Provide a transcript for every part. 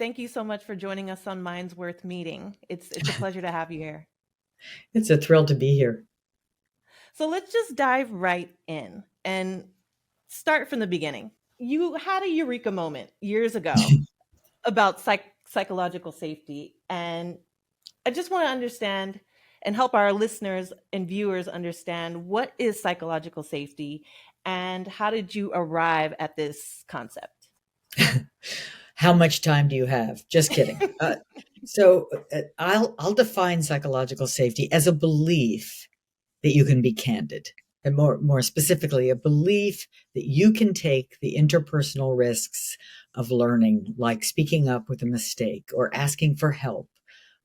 Thank you so much for joining us on Mind's Worth Meeting. It's a pleasure to have you here. It's a thrill to be here. So let's just dive right in and start from the beginning. You had a eureka moment years ago about psychological safety, and I just want to understand and help our listeners and viewers understand what is psychological safety and how did you arrive at this concept? How much time do you have? Just kidding. I'll define psychological safety as a belief that you can be candid, and more specifically, a belief that you can take the interpersonal risks of learning, like speaking up with a mistake, or asking for help,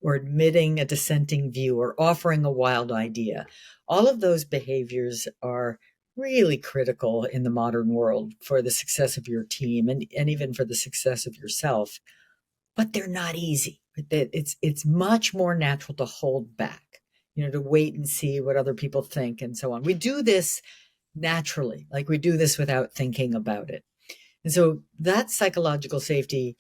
or admitting a dissenting view, or offering a wild idea. All of those behaviors are really critical in the modern world for the success of your team and even for the success of yourself. But they're not easy. It's much more natural to hold back, to wait and see what other people think and so on. We do this naturally, like we do this without thinking about it. And so that psychological safety,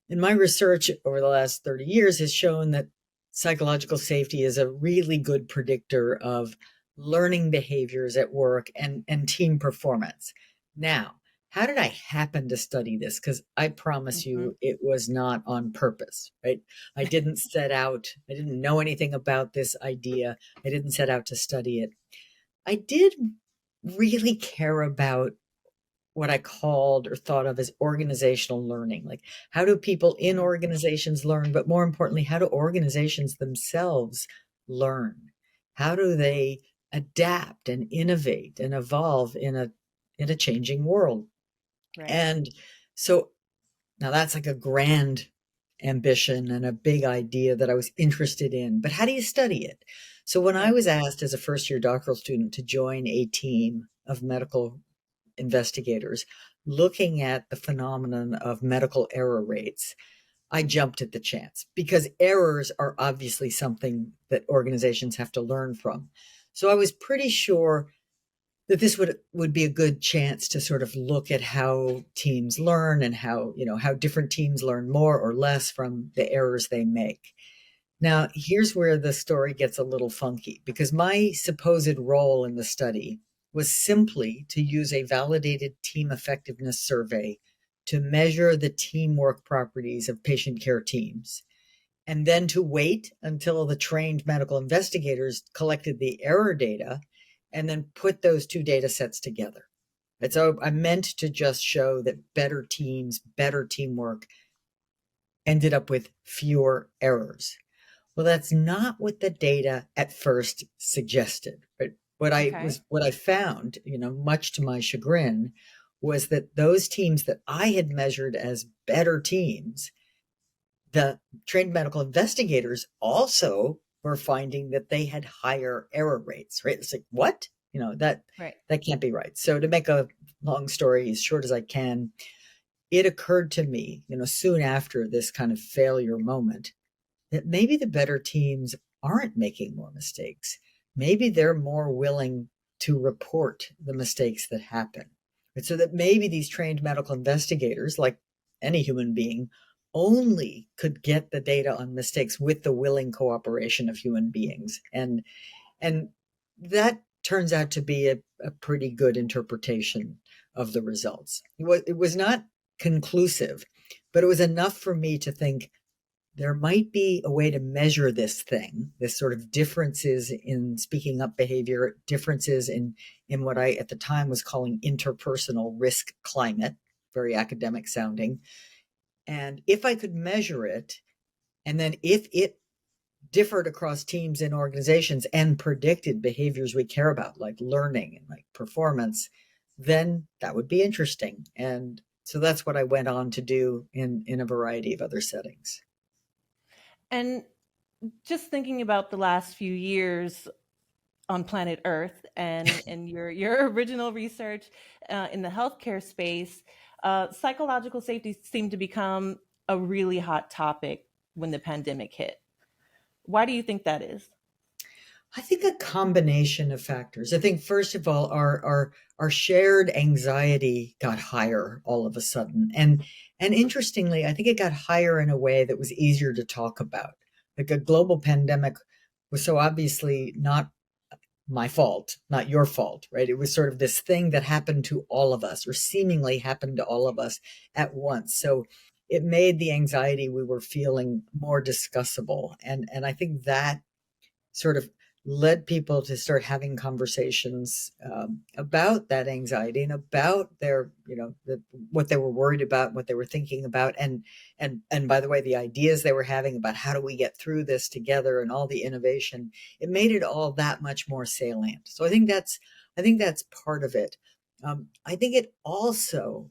in my research over the last 30 years, has shown that psychological safety is a really good predictor of learning behaviors at work and team performance. Now, how did I happen to study this? Because I promise Mhm. you it was not on purpose, right? I didn't I didn't know anything about this idea. I didn't set out to study it. I did really care about what I called or thought of as organizational learning. Like, how do people in Mhm. organizations learn? But more importantly, how do organizations themselves learn? How do they adapt and innovate and evolve in a changing world? Right. And so now that's like a grand ambition and a big idea that I was interested in. But how do you study it? So when I Right. was asked as a first year doctoral student to join a team of medical investigators looking at the phenomenon of medical error rates, I jumped at the chance because errors are obviously something that organizations have to learn from. So I was pretty sure that this would be a good chance to sort of look at how teams learn and how different teams learn more or less from the errors they make. Now, here's where the story gets a little funky because my supposed role in the study was simply to use a validated team effectiveness survey to measure the teamwork properties of patient care teams, and then to wait until the trained medical investigators collected the error data and then put those two data sets together. And so I meant to just show that better teams, better teamwork ended up with fewer errors. Well, that's not what the data at first suggested. But Okay. what I found, much to my chagrin, was that those teams that I had measured as better teams, the trained medical investigators also were finding that they had higher error rates, right? It's like, what? Right. That can't be right. So to make a long story as short as I can, it occurred to me, soon after this kind of failure moment, that maybe the better teams aren't making more mistakes. Maybe they're more willing to report the mistakes that happen. And so that maybe these trained medical investigators, like any human being, only could get the data on mistakes with the willing cooperation of human beings. And that turns out to be a pretty good interpretation of the results. It was not conclusive, but it was enough for me to think there might be a way to measure this thing, this sort of differences in speaking up behavior, differences in what I at the time was calling interpersonal risk climate, very academic sounding. And if I could measure it, and then if it differed across teams and organizations and predicted behaviors we care about, like learning and like performance, then that would be interesting. And so that's what I went on to do in a variety of other settings. And just thinking about the last few years on planet Earth and your original research in the healthcare space, psychological safety seemed to become a really hot topic when the pandemic hit. Why do you think that is? I think a combination of factors. I think first of all, our shared anxiety got higher all of a sudden, and interestingly, I think it got higher in a way that was easier to talk about. Like a global pandemic was so obviously not my fault, not your fault, right? It was sort of this thing that happened to all of us, or seemingly happened to all of us at once. So it made the anxiety we were feeling more discussable, and I think that sort of led people to start having conversations about that anxiety and about their, what they were worried about, what they were thinking about, and by the way, the ideas they were having about how do we get through this together and all the innovation. It made it all that much more salient. So I think that's part of it. I think it also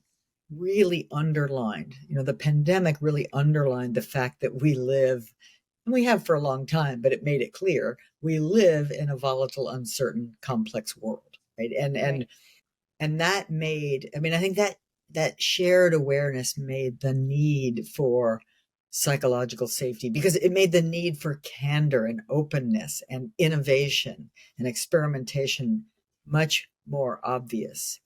really underlined, the pandemic really underlined the fact that we live, and we have for a long time, but it made it clear we live in a volatile, uncertain, complex world, right? And and Right. and that made, I mean, I think that shared awareness made the need for psychological safety, because it made the need for candor and openness and innovation and experimentation much more obvious.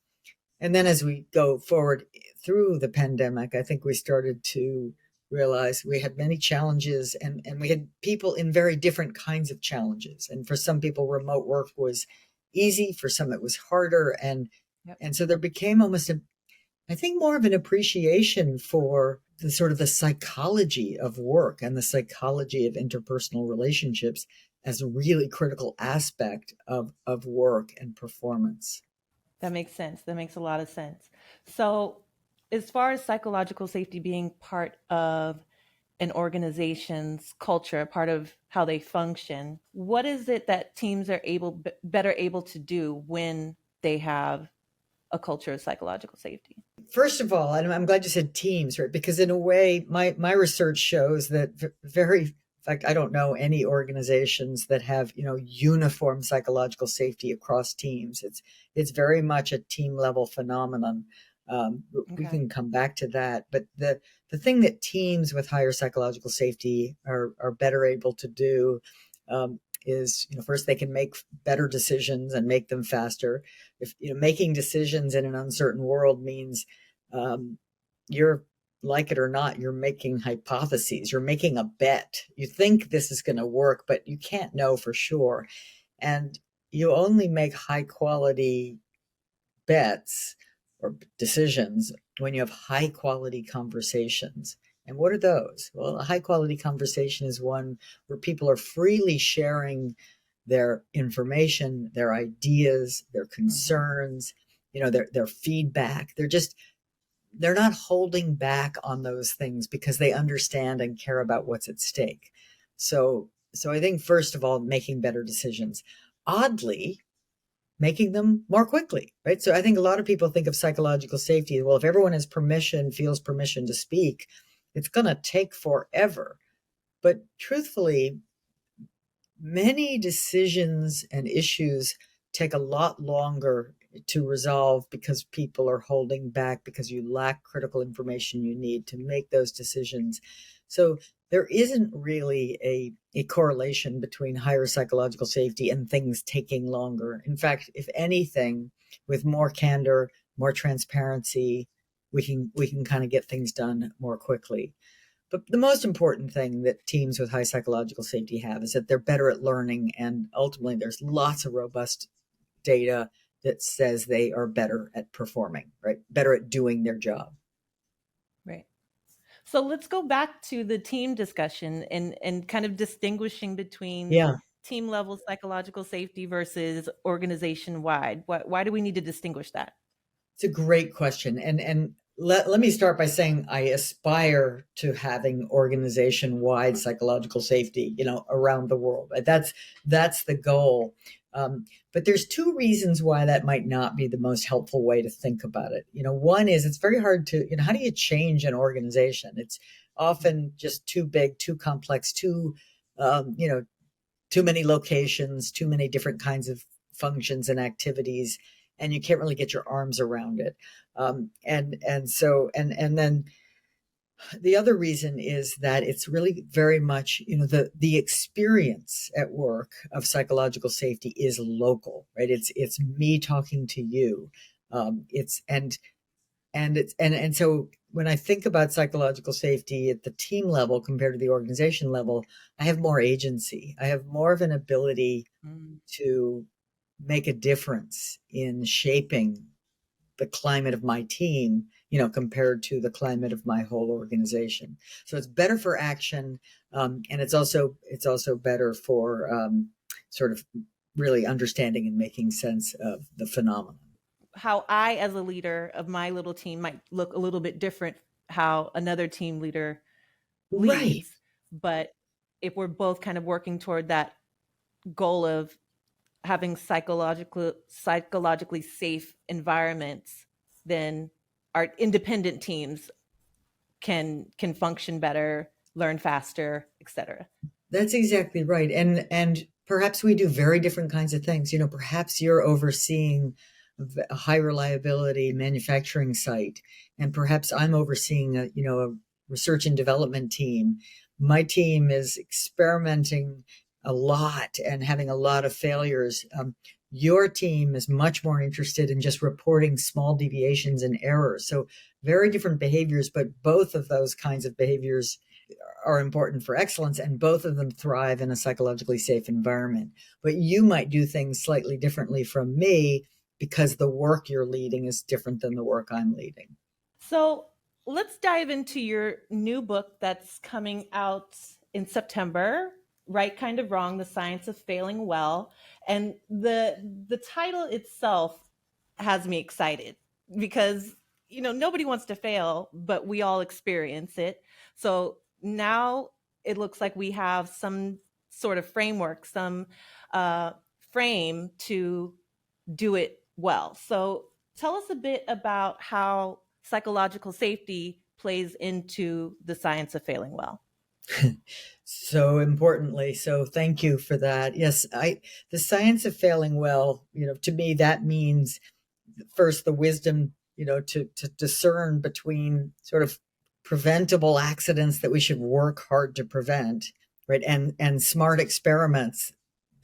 And then as we go forward through the pandemic, I think we started to realize we had many challenges, and we had people in very different kinds of challenges. And for some people, remote work was easy, for some it was harder. Yep. And so there became almost I think more of an appreciation for the sort of the psychology of work and the psychology of interpersonal relationships as a really critical aspect of work and performance. That makes sense. That makes a lot of sense. So, as far as psychological safety being part of an organization's culture, a part of how they function, what is it that teams are better able to do when they have a culture of psychological safety? First of all, and I'm glad you said teams, right? Because in a way, my research shows that very, in fact, I don't know any organizations that have, uniform psychological safety across teams. It's very much a team level phenomenon. We Okay. can come back to that, but the thing that teams with higher psychological safety are better able to do, is, first they can make better decisions and make them faster. If, making decisions in an uncertain world means, you're, like it or not, you're making hypotheses, you're making a bet, you think this is going to work, but you can't know for sure. And you only make high quality bets or decisions when you have high quality conversations. And what are those? Well, a high quality conversation is one where people are freely sharing their information, their ideas, their Hmm. concerns, their feedback. They're not holding back on those things because they understand and care about what's at stake. So I think first of all, making better decisions. Oddly, making them more quickly, right? So I think a lot of people think of psychological safety. Well, if everyone has permission, feels permission to speak, it's going to take forever. But truthfully, many decisions and issues take a lot longer to resolve because people are holding back, because you lack critical information you need to make those decisions. So there isn't really a correlation between higher psychological safety and things taking longer. In fact, if anything, with more candor, more transparency, we can kind of get things done more quickly. But the most important thing that teams with high psychological safety have is that they're better at learning. And ultimately, there's lots of robust data that says they are better at performing, right? Better at doing their job. Right. So let's go back to the team discussion and kind of distinguishing between Yeah, team level psychological safety versus organization wide. Why do we need to distinguish that? it's a great question. And let me start by saying I aspire to having organization wide psychological safety, around the world. That's the goal. But there's two reasons why that might not be the most helpful way to think about it. One is it's very hard to, how do you change an organization? It's often just too big, too complex, um, you know, too many locations, too many different kinds of functions and activities, and you can't really get your arms around it. And then The other reason is that it's really very much, the experience at work of psychological safety is local, right? It's me talking to you. It's and it's and so when I think about psychological safety at the team level compared to the organization level, I have more agency. I have more of an ability Mm. to make a difference in shaping the climate of my team, compared to the climate of my whole organization. So it's better for action, and it's also better for sort of really understanding and making sense of the phenomenon. How I, as a leader of my little team, might look a little bit different how another team leader Right. leads. But if we're both kind of working toward that goal of having psychologically safe environments, then our independent teams can function better, learn faster, etc. That's exactly right. And perhaps we do very different kinds of things. Perhaps you're overseeing a high reliability manufacturing site, and perhaps I'm overseeing a research and development team. My team is experimenting a lot and having a lot of failures. Your team is much more interested in just reporting small deviations and errors. So very different behaviors, but both of those kinds of behaviors are important for excellence, and both of them thrive in a psychologically safe environment. But you might do things slightly differently from me because the work you're leading is different than the work I'm leading. So let's dive into your new book that's coming out in September, Right Kind of Wrong, The Science of Failing Well. And the title itself has me excited because nobody wants to fail, but we all experience it. So now it looks like we have some sort of framework, some frame to do it well. So tell us a bit about how psychological safety plays into the science of failing well. So importantly, so thank you for that. Yes, the science of failing well, to me that means first the wisdom, to discern between sort of preventable accidents that we should work hard to prevent, right? And smart experiments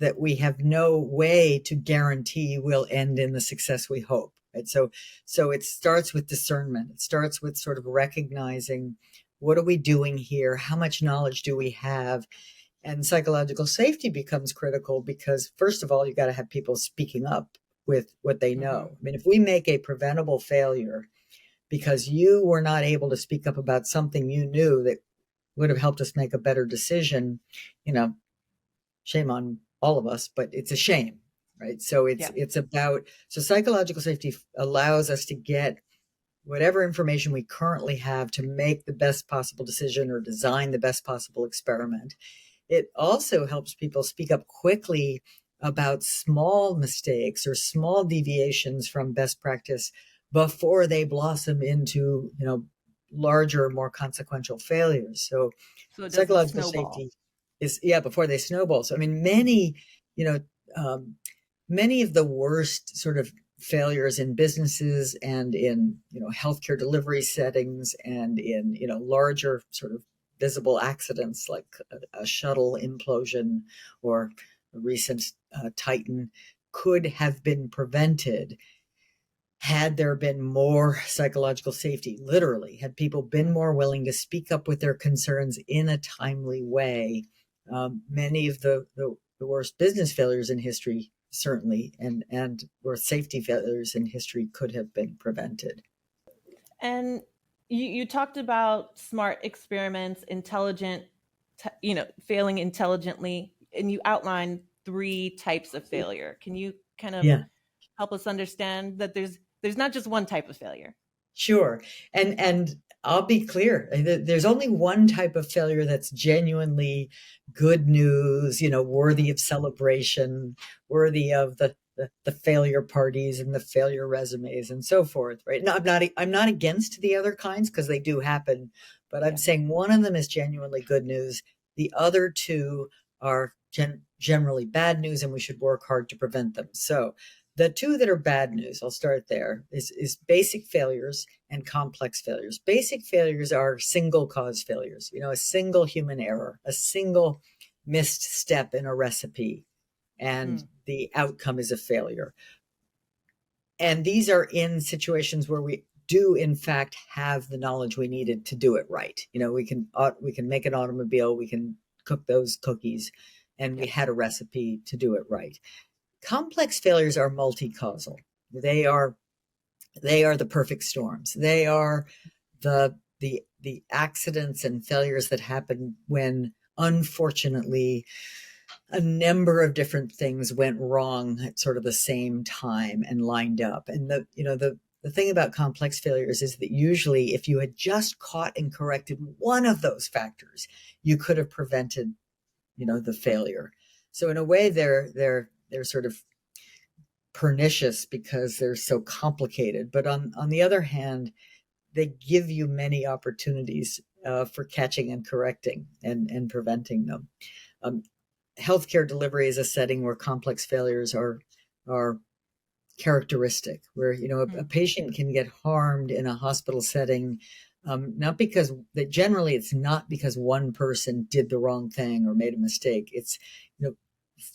that we have no way to guarantee will end in the success we hope. Right. So it starts with discernment. It starts with sort of recognizing, what are we doing here? How much knowledge do we have? And psychological safety becomes critical because, first of all, you got to have people speaking up with what they know. Mm-hmm. I mean, if we make a preventable failure because you were not able to speak up about something you knew that would have helped us make a better decision, you know, shame on all of us, but it's a shame, right? So Yeah. it's about, so psychological safety allows us to get whatever information we currently have to make the best possible decision or design the best possible experiment. It also helps people speak up quickly about small mistakes or small deviations from best practice before they blossom into, larger, more consequential failures. So So it doesn't psychological snowball. safety is, yeah, before they snowball. So I mean, you know, um, many of the worst sort of failures in businesses and in, healthcare delivery settings and in, larger sort of visible accidents like a shuttle implosion or a recent Titan could have been prevented had there been more psychological safety. Literally, had people been more willing to speak up with their concerns in a timely way. Many of the worst business failures in history, certainly, and worst safety failures in history could have been prevented. And you talked about smart experiments, intelligent, failing intelligently, and you outlined three types of failure. Can you kind of Yeah. help us understand that there's not just one type of failure? Sure. And I'll be clear. There's only one type of failure that's genuinely good news, worthy of celebration, worthy of the failure parties and the failure resumes and so forth, right? No, I'm not against the other kinds because they do happen, but I'm Yeah. saying one of them is genuinely good news. The other two are generally bad news, and we should work hard to prevent them. So The two that are bad news, I'll start there, is basic failures and complex failures. Basic failures are single cause failures, a single human error, a single missed step in a recipe, and Mm, the outcome is a failure. And these are in situations where we do in fact have the knowledge we needed to do it right. We can make an automobile, we can cook those cookies, and we yep. had a recipe to do it right. Complex failures are multi-causal. They are the perfect storms. They are the accidents and failures that happen when, unfortunately, a number of different things went wrong at sort of the same time and lined up. And the thing about complex failures is that usually, if you had just caught and corrected one of those factors, you could have prevented, the failure. So in a way, they're sort of pernicious because they're so complicated. But on the other hand, they give you many opportunities for catching and correcting and preventing them. Um, Healthcare delivery is a setting where complex failures are characteristic, where a Mm, patient can get harmed in a hospital setting, not because that generally it's not because one person did the wrong thing or made a mistake. It's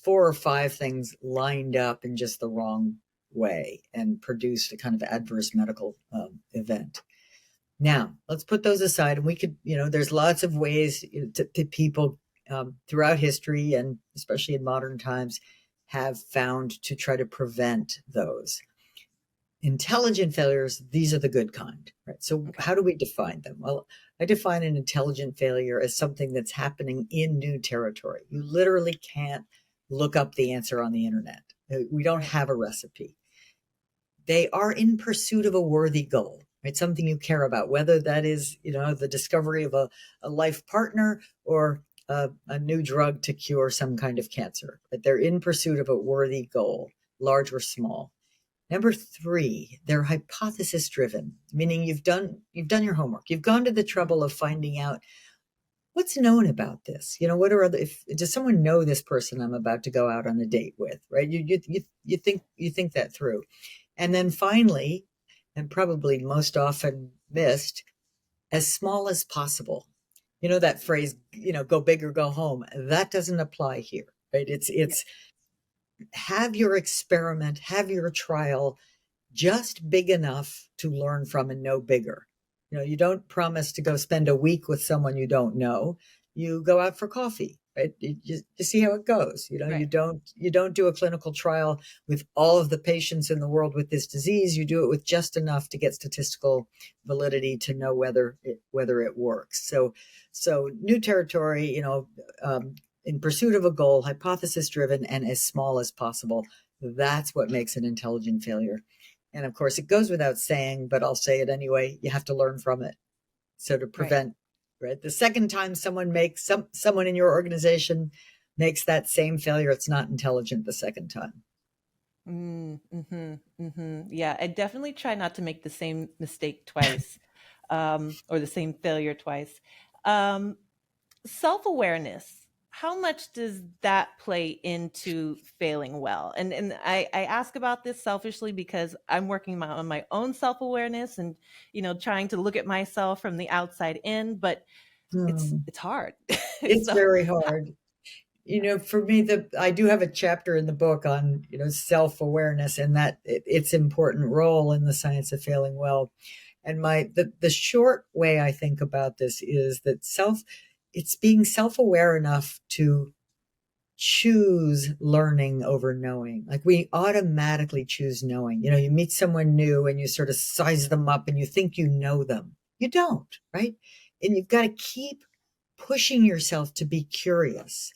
four or five things lined up in just the wrong way and produced a kind of adverse medical event. Now, let's put those aside, and we could, there's lots of ways to people throughout history and especially in modern times have found to try to prevent those. Intelligent failures, these are the good kind, right? So, okay. how do we define them? Well, I define an intelligent failure as something that's happening in new territory. You literally can't look up the answer on the internet. We don't Right. have a recipe. They are in pursuit of a worthy goal, right? Something you care about, whether that is, the discovery of a life partner or a new drug to cure some kind of cancer. But they're in pursuit of a worthy goal, large or small. Number three, they're hypothesis driven, meaning you've done your homework. You've gone to the Mm, trouble of finding out what's known about this. What are other? If does someone know this person I'm about to go out on a date with? Right? You think that through, and then finally, and probably most often missed, as small as possible. That phrase, go big or go home. That doesn't apply here, right? It's yeah. it's have your experiment, have your trial just big enough to learn from and know bigger. You don't promise to go spend a week with someone you don't know. You go out for coffee, right? You see how it goes. Right. You don't do a clinical trial with all of the patients in the world with this disease. You do it with just enough to get statistical validity to know whether it works. So new territory, in pursuit of a goal, hypothesis driven, and as small as possible. That's what makes an intelligent failure. And of course, it goes without saying, but I'll say it anyway. You have to learn from it. So to Right. prevent, right, the second time someone in your organization makes that same failure, it's not intelligent the second time. Yeah, I definitely try not to make the same mistake twice, or the same failure twice. Um, Self-awareness, how much does that play into failing well? And I ask about this selfishly because I'm working on my own self-awareness and trying to look at myself from the outside in, but it's Hmm. it's hard. It's So very hard. For me, I do have a chapter in the book on, self-awareness and that its important role in the science of failing well. And the short way I think about this is that it's being self-aware enough to choose learning over knowing. Like we automatically choose knowing. You meet someone new and you sort of size them up and you think you know them. You don't, right? And you've got to keep pushing yourself to be curious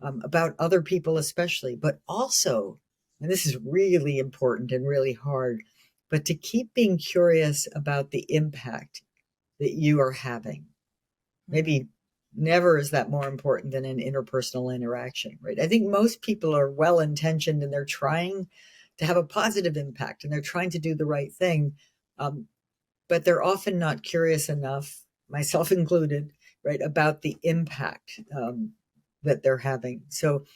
about other people, especially, but also, and this is really important and really hard, but to keep being curious about the impact that you are having. mm, Maybe never is that more important than an interpersonal interaction, right? I think most people are well intentioned and they're trying to have a positive impact and they're trying to do the right thing. Um, but they're often not curious enough, myself included, right, about the impact that they're having. So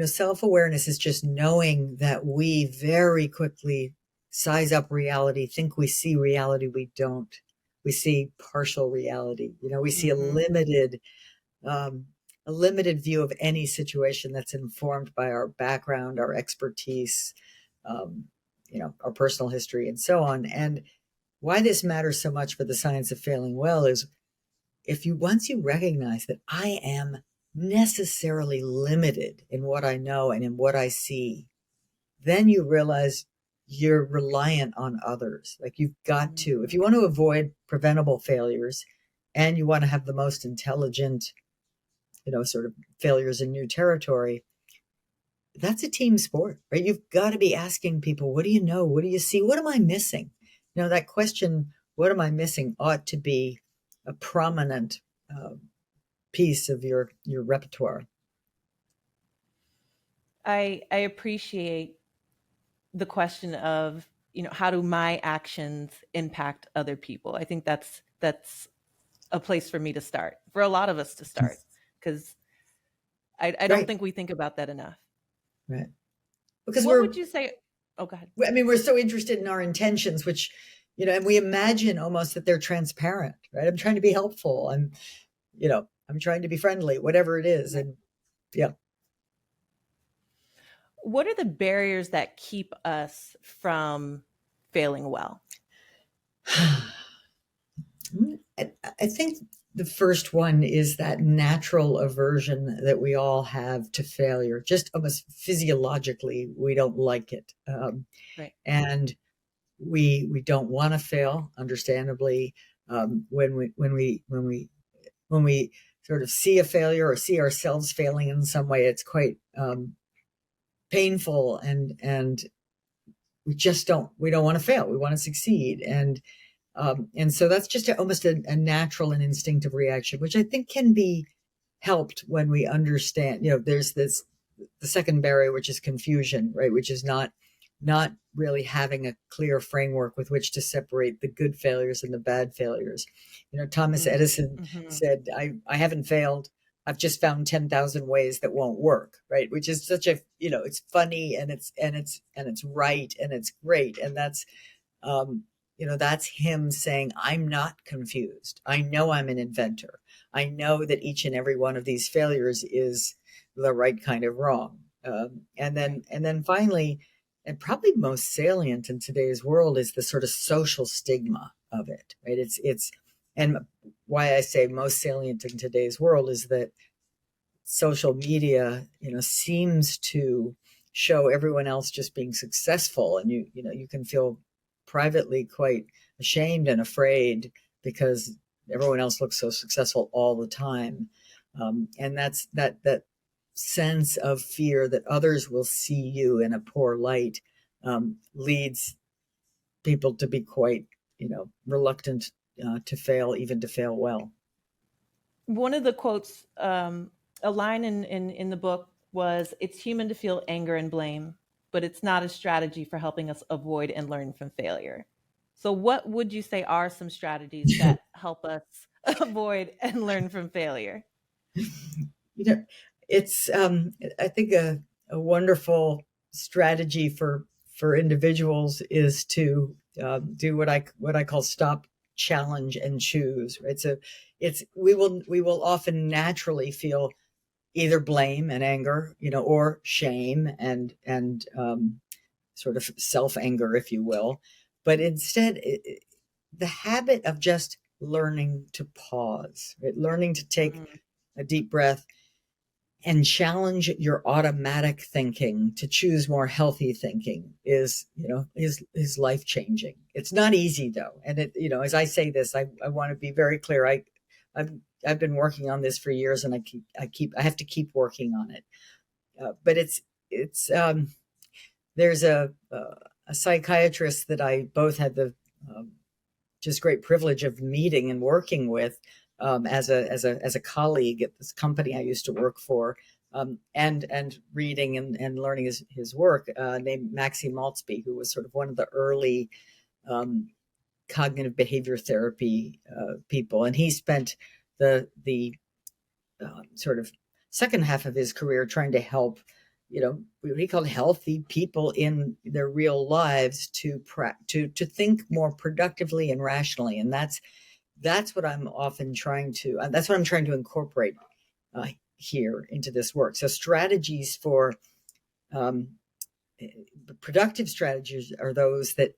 self-awareness is just knowing that we very quickly size up reality, think we see reality, we don't. We see partial reality. We see Hmm. um, a limited view of any situation that's informed by our background, our expertise, um, our personal history, and so on. And why this matters so much for the science of failing well is, if you once you recognize that I am necessarily limited in what I know and in what I see, then you realize you're reliant on others. Like, you've got to, if you want to avoid preventable failures and you want to have the most intelligent, sort of failures in new territory, that's a team sport, right? You've got to be asking people, what do you know? What do you see? What am I missing? That question, what am I missing, ought to be a prominent uh, piece of your repertoire. I appreciate the question of, how do my actions impact other people? I think that's a place for me to start, for a lot of us to start, because I don't Right, think we think about that enough. right. Because What would you say? Oh, go ahead. we're so interested in our intentions, which, and we imagine almost that they're transparent, right? I'm trying to be helpful. I'm trying to be friendly, whatever it is. Right. And yeah. What are the barriers that keep us from failing well? I think the first one is that natural aversion that we all have to failure. Just almost physiologically, we don't like it. Right. And we don't want to fail, understandably. When we sort of see a failure or see ourselves failing in some way, it's quite painful, and we don't want to fail. We want to succeed, and so that's just almost a natural and instinctive reaction, which I think can be helped when we understand. There's the second barrier, which is confusion, right? Which is not really having a clear framework with which to separate the good failures and the bad failures. Thomas Edison Mm-hmm. said, I haven't failed. I've just found 10,000 ways that won't work, right? Which is such it's funny, and it's right, and it's great. And um, that's him saying, I'm not confused. I know I'm an inventor. I know that each and every one of these failures is the right kind of wrong. And Right. then and then finally, and probably most salient in today's world, is the sort of social stigma of it, right? It's and why I say most salient in today's world is that social media, seems to show everyone else just being successful, and you can feel privately quite ashamed and afraid because everyone else looks so successful all the time, and that sense of fear that others will see you in a poor light leads people to be quite, reluctant to fail, even to fail well. One of the quotes, a line in the book was, "It's human to feel anger and blame, but it's not a strategy for helping us avoid and learn from failure." So, what would you say are some strategies that help us avoid and learn from failure? you know, it's I think a wonderful strategy for individuals is to do what I call stop, challenge, and choose. Right? So we will often naturally feel either blame and anger, or shame and sort of self anger, if you will. But instead, the habit of just learning to pause, right? Learning to take Mm, a deep breath and challenge your automatic thinking to choose more healthy thinking is life changing. It's not easy, though, and as I say this, I want to be very clear. I've I've been working on this for years, and I have to keep working on it. But it's there's a psychiatrist that I both had the um, just great privilege of meeting and working with, as a colleague at this company I used to work for, and reading and learning his work, named Maxie Maltzby, who was sort of one of the early um, cognitive behavior therapy people, and he spent the sort of second half of his career trying to help what he called healthy people in their real lives to think more productively and rationally. And that's what I'm often trying to that's what I'm trying to incorporate here into this work. So strategies for um, productive strategies are those that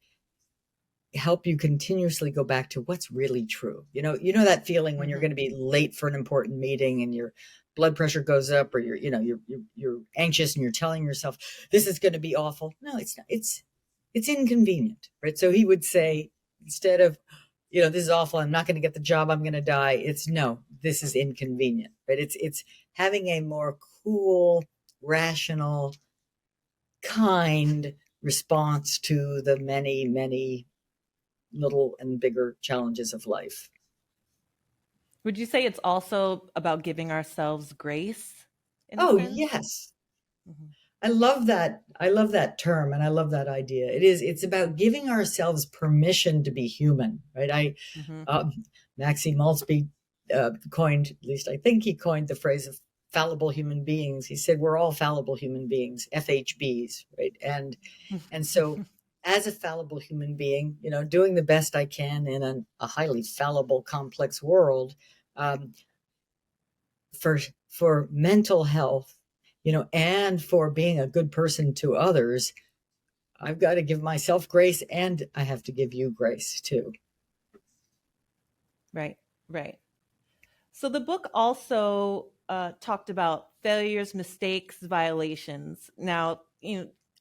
help you continuously go back to what's really true. That feeling when you're Mm-hmm. going to be late for an important meeting and your blood pressure goes up, or you're anxious and you're telling yourself this is going to be awful. No, it's not. It's inconvenient, right? So he would say, instead of, this is awful, I'm not going to get the job, I'm going to die, it's, no, this is inconvenient, right? It's having a more cool, rational, kind response to the many, many little and bigger challenges of life. Would you say it's also about giving ourselves grace in a Oh, sense? yes. Mhm. I love that. I love that term, and I love that idea. It's about giving ourselves permission to be human, right? Mhm. Maxie Maltzby coined, at least I think he coined, the phrase of fallible human beings. He said, we're all fallible human beings, FHBs, right? And so, as a fallible human being, doing the best I can in a highly fallible, complex world, um, for mental health, and for being a good person to others, I've got to give myself grace, and I have to give you grace too. Right, right. So the book also talked about failures, mistakes, violations. Now,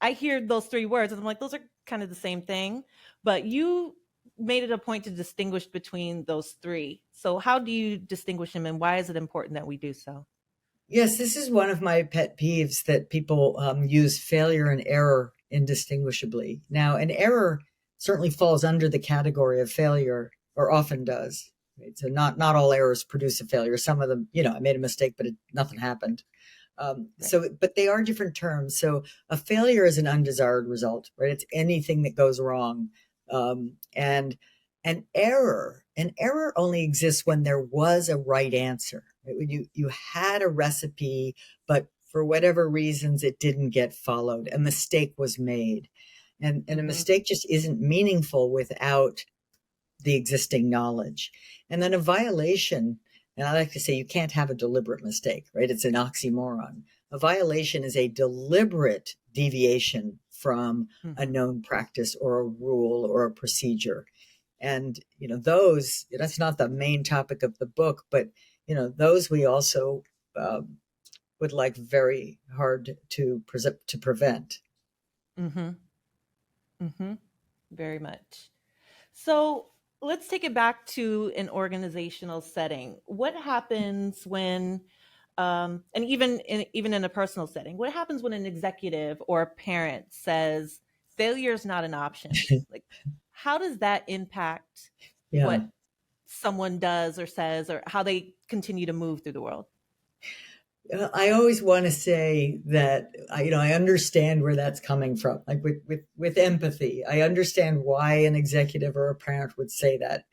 I hear those three words and I'm like, those are kind of the same thing, but you made it a point to distinguish between those three. So how do you distinguish them and why is it important that we do so? Yes, this is one of my pet peeves, that people use failure and error indistinguishably. Now, an error certainly falls under the category of failure, or often does. Right? So not all errors produce a failure. Some of them, I made a mistake, but nothing happened. Right. But they are different terms. So a failure is an undesired result, right? It's anything that goes wrong. And an error only exists when there was a right answer, right? When you had a recipe, but for whatever reasons it didn't get followed, a mistake was made. And a Mm-hmm. mistake just isn't meaningful without the existing knowledge. And then a violation, and I like to say you can't have a deliberate mistake, right? It's an oxymoron. A violation is a deliberate deviation from a Mm-hmm. known practice or a rule or a procedure. And, that's not the main topic of the book, but, those we also um, would like very hard to prevent. Mm-hmm. Mm-hmm. Very much. So let's take it back to an organizational setting. What happens when, and even in a personal setting, what happens when an executive or a parent says failure is not an option? Like, how does that impact Yeah. what someone does or says, or how they continue to move through the world? I always want to say that I understand where that's coming from, like with empathy. I understand why an executive or a parent would say that,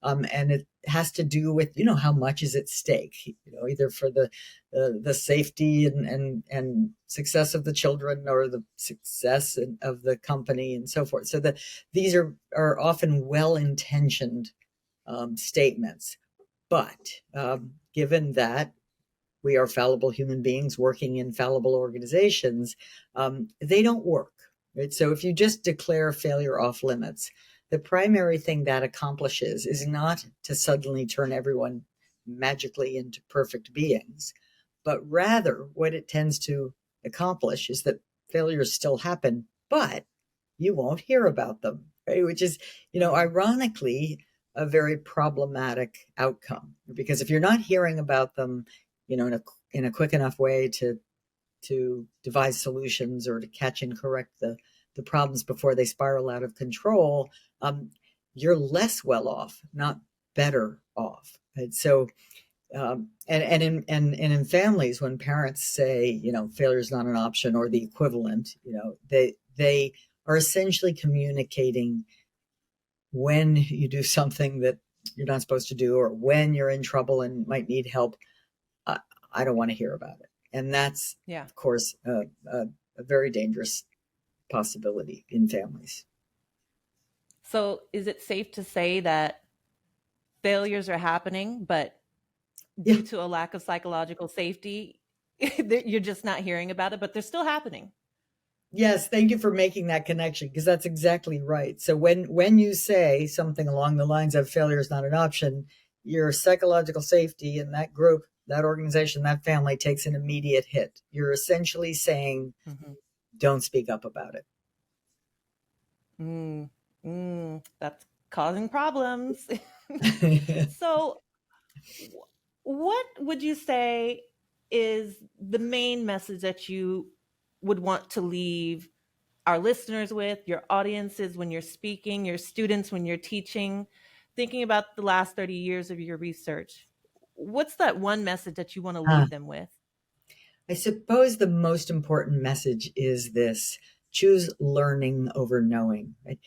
and it has to do with how much is at stake. Either for the safety and success of the children, or the success of the company, and so forth. So that these are often well intentioned statements, but given that we are fallible human beings working in fallible organizations, they don't work. Right? So if you just declare failure off limits, the primary thing that accomplishes is not to suddenly turn everyone magically into perfect beings, but rather what it tends to accomplish is that failures still happen, but you won't hear about them, right? Which is, Mm-hmm. ironically, a very problematic outcome, because if you're not hearing about them, in a quick enough way to devise solutions, or to catch and correct the problems before they spiral out of control, um, you're less well off, not better off. And so, and in families, when parents say, failure is not an option, or the equivalent, they are essentially communicating when you do something that you're not supposed to do, or when you're in trouble and might need help. I, I don't want to hear about it. And that's, Yeah. of course, a very dangerous possibility in families. So is it safe to say that failures are happening, but Yeah. due to a lack of psychological safety, you're just not hearing about it, but they're still happening? Yes, thank you for making that connection because that's exactly right. So when you say something along the lines of failure is not an option, your psychological safety in that group, that organization, that family takes an immediate hit. You're essentially saying, Mm-hmm. don't speak up about That's causing problems. it. So, what would you say is the main message that you would want to leave our listeners with, your audiences when you're speaking, your students when you're teaching, thinking about the last 30 years of your research? What's that one message that you want to Ah, leave them with? I suppose the most important message is this: choose learning over knowing. Right?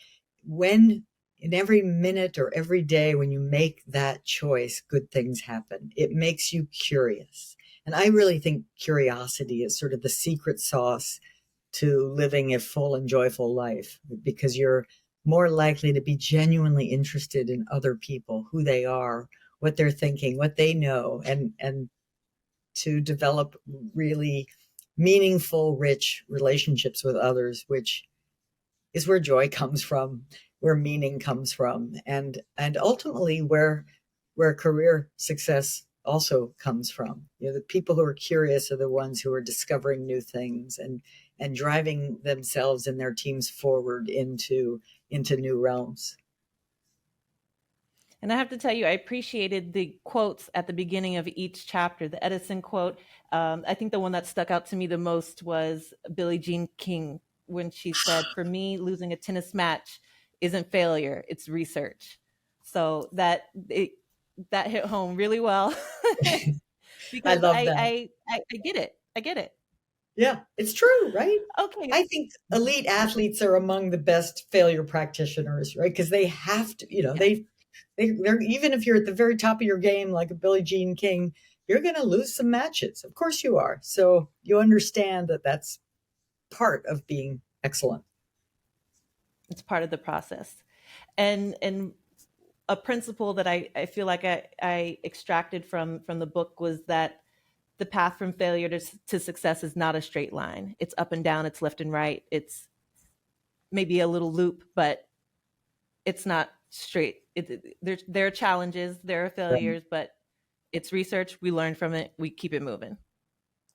When in every minute or every day when you make that choice, good things happen. It makes you curious. And I really think curiosity is sort of the secret sauce to living a full and joyful life because you're more likely to be genuinely interested in other people, who they are, what they're thinking, what they know, and to develop really meaningful, rich relationships with others, which is where joy comes from, where meaning comes from, and ultimately where career success also comes from. You know, the people who are curious are the ones who are discovering new things and driving themselves and their teams forward into new realms. And I have to tell you, I appreciated the quotes at the beginning of each chapter. The Edison quote, I think the one that stuck out to me the most was Billie Jean King when she said, "For me, losing a tennis match isn't failure; it's research." So that hit home really well I because love that. I get it. I get it. Yeah, it's true, right? Okay. I think elite athletes are among the best failure practitioners, right? Because they have to, you know, Yes. they're even if you're at the very top of your game, like a Billie Jean King, you're going to lose some matches. Of course you are. So you understand that that's part of being excellent. It's part of the process. And a principle that I feel like I extracted from the book was that the path from failure to success is not a straight line. It's up and down, it's left and right. It's maybe a little loop, but it's not straight. There are challenges, there are Right. failures, but it's research. We learn from it. We keep it moving.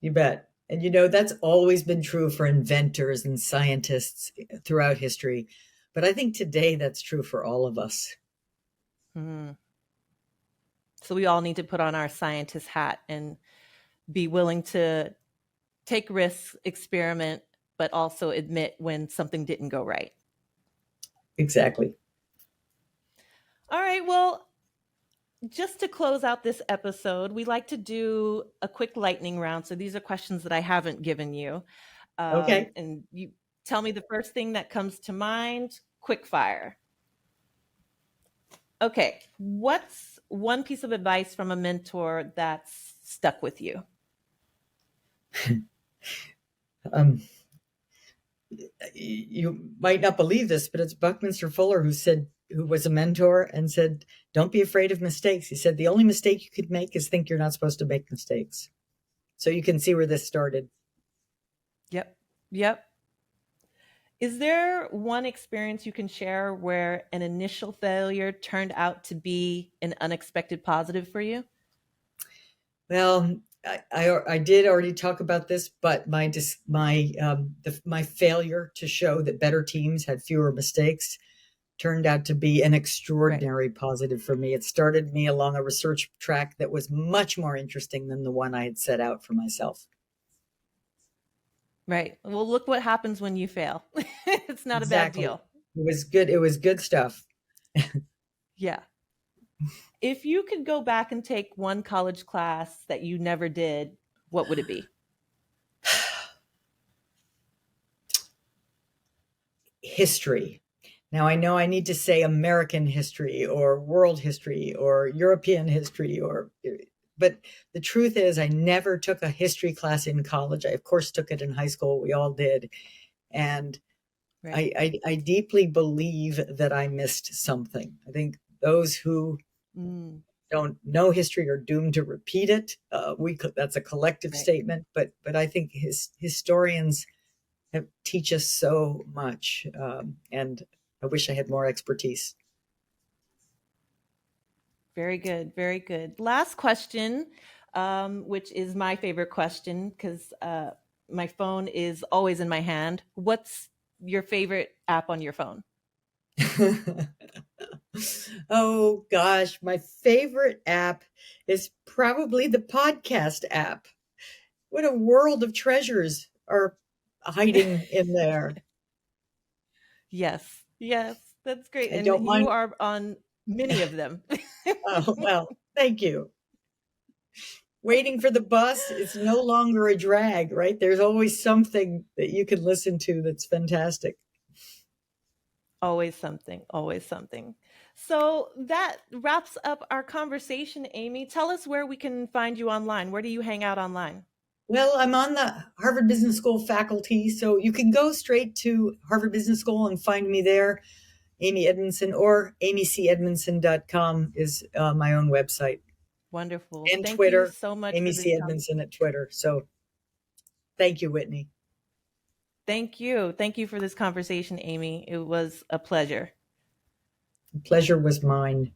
You bet. And you know, that's always been true for inventors and scientists throughout history. But I think today that's true for all of us. Hmm. So we all need to put on our scientist hat and be willing to take risks, experiment, but also admit when something didn't go right. Exactly. All right. Well, just to close out this episode, we like to do a quick lightning round. So these are questions that I haven't given you. Okay. And you tell me the first thing that comes to mind, quick fire. Okay. What's one piece of advice from a mentor that's stuck with you? Um, you might not believe this, but it's Buckminster Fuller who was a mentor and said, don't be afraid of mistakes. He said, the only mistake you could make is think you're not supposed to make mistakes. So you can see where this started. Yep. Yep. Is there one experience you can share where an initial failure turned out to be an unexpected positive for you? Well, I did already talk about this, but my failure to show that better teams had fewer mistakes turned out to be an Right. extraordinary positive for me. It started me along a research track that was much more interesting than the one I had set out for myself. Right. Well, look what happens when you fail. It's not a bad Exactly. deal. It was good. It was good stuff. Yeah. If you could go back and take one college class that you never did, what would it be? History. Now I know I need to say American history or world history or European history or But the truth is, I never took a history class in college. I, of course, took it in high school. We all did. And Right. I deeply believe that I missed something. I think those who Mm, don't know history are doomed to repeat it. That's a collective right. statement, but I think historians teach us so much, and I wish I had more expertise. Very good. Very good. Last question, which is my favorite question because my phone is always in my hand. What's your favorite app on your phone? Oh gosh, my favorite app is probably the podcast app. What a world of treasures are hiding in there. Yes. Yes. That's great. I And don't you mind. are on many of them. Oh, well, thank you. Waiting for the bus is no longer a drag, right? There's always something that you can listen to that's fantastic. Always something. Always something. So that wraps up our conversation, Amy. Tell us where we can find you online. Where do you hang out online? Well, I'm on the Harvard Business School faculty, so you can go straight to Harvard Business School and find me there, Amy Edmondson, or amycedmondson.com is my own website. Wonderful. And Thank you Twitter, so much Amy for C. this Edmondson at conversation. Twitter. So thank you, Whitney. Thank you. Thank you for this conversation, Amy. It was a pleasure. The pleasure was mine.